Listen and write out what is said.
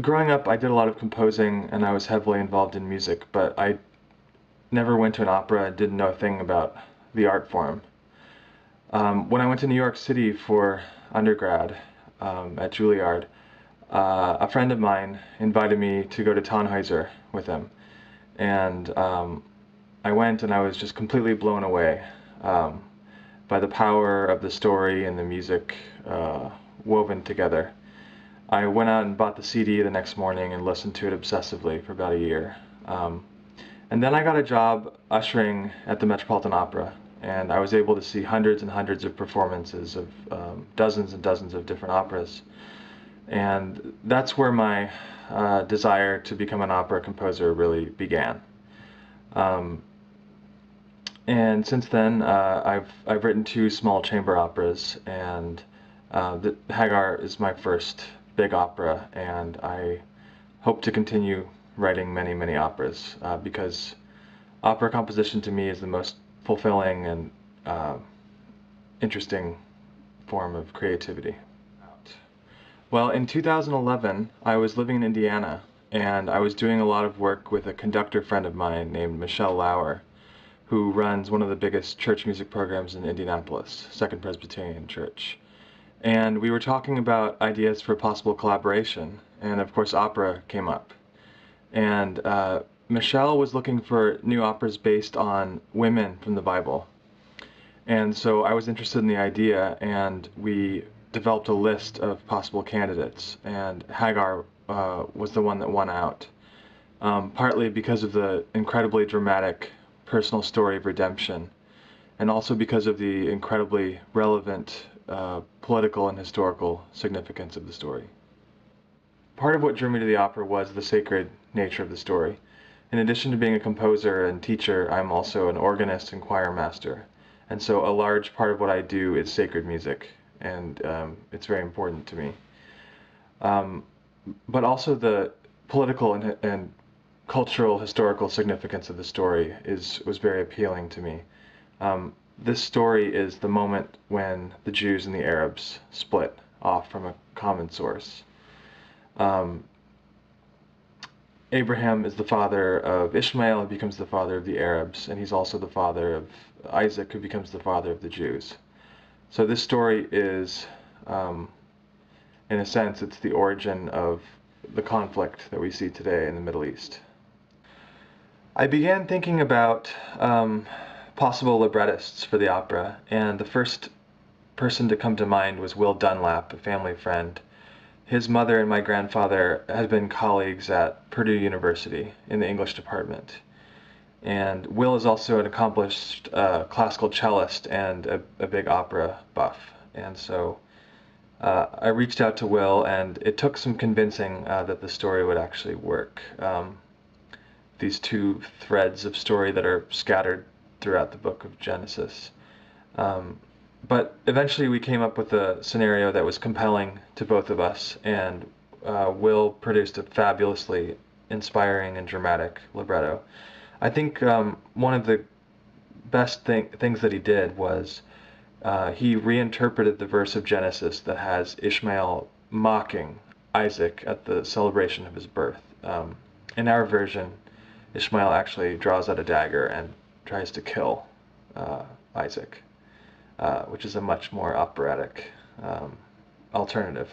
growing up, I did a lot of composing and I was heavily involved in music, but I never went to an opera and didn't know a thing about the art form. When I went to New York City for undergrad at Juilliard, a friend of mine invited me to go to Tannhäuser with him. And I went and I was just completely blown away um, by the power of the story and the music woven together. I went out and bought the CD the next morning and listened to it obsessively for about a year. Um, and then I got a job ushering at the Metropolitan Opera, and I was able to see hundreds and hundreds of performances of dozens and dozens of different operas. And that's where my desire to become an opera composer really began. Um, and since then, I've written two small chamber operas, and the Hagar is my first big opera, and I hope to continue writing many, many operas because opera composition to me is the most fulfilling and uh, interesting form of creativity. Well, in 2011, I was living in Indiana, and I was doing a lot of work with a conductor friend of mine named Michelle Lauer, who runs one of the biggest church music programs in Indianapolis, Second Presbyterian Church. And we were talking about ideas for possible collaboration, and of course opera came up. And Michelle was looking for new operas based on women from the Bible. And so I was interested in the idea, and we developed a list of possible candidates, and Hagar was the one that won out, partly because of the incredibly dramatic personal story of redemption, and also because of the incredibly relevant political and historical significance of the story. Part of what drew me to the opera was the sacred nature of the story. In addition to being a composer and teacher, I'm also an organist and choir master. And so a large part of what I do is sacred music, and it's very important to me. Um, but also the political and cultural historical significance of the story was very appealing to me. This story is the moment when the Jews and the Arabs split off from a common source. Um, Abraham is the father of Ishmael, who becomes the father of the Arabs, and he's also the father of Isaac, who becomes the father of the Jews. So this story is, in a sense, it's the origin of the conflict that we see today in the Middle East. I began thinking about possible librettists for the opera, and the first person to come to mind was Will Dunlap, a family friend. His mother and my grandfather had been colleagues at Purdue University in the English department. And Will is also an accomplished classical cellist and a big opera buff. And so I reached out to Will, and it took some convincing that the story would actually work. These two threads of story that are scattered throughout the book of Genesis. But eventually we came up with a scenario that was compelling to both of us, and Will produced a fabulously inspiring and dramatic libretto. I think one of the best things that he did was he reinterpreted the verse of Genesis that has Ishmael mocking Isaac at the celebration of his birth. In our version, Ishmael actually draws out a dagger and tries to kill Isaac, which is a much more operatic alternative.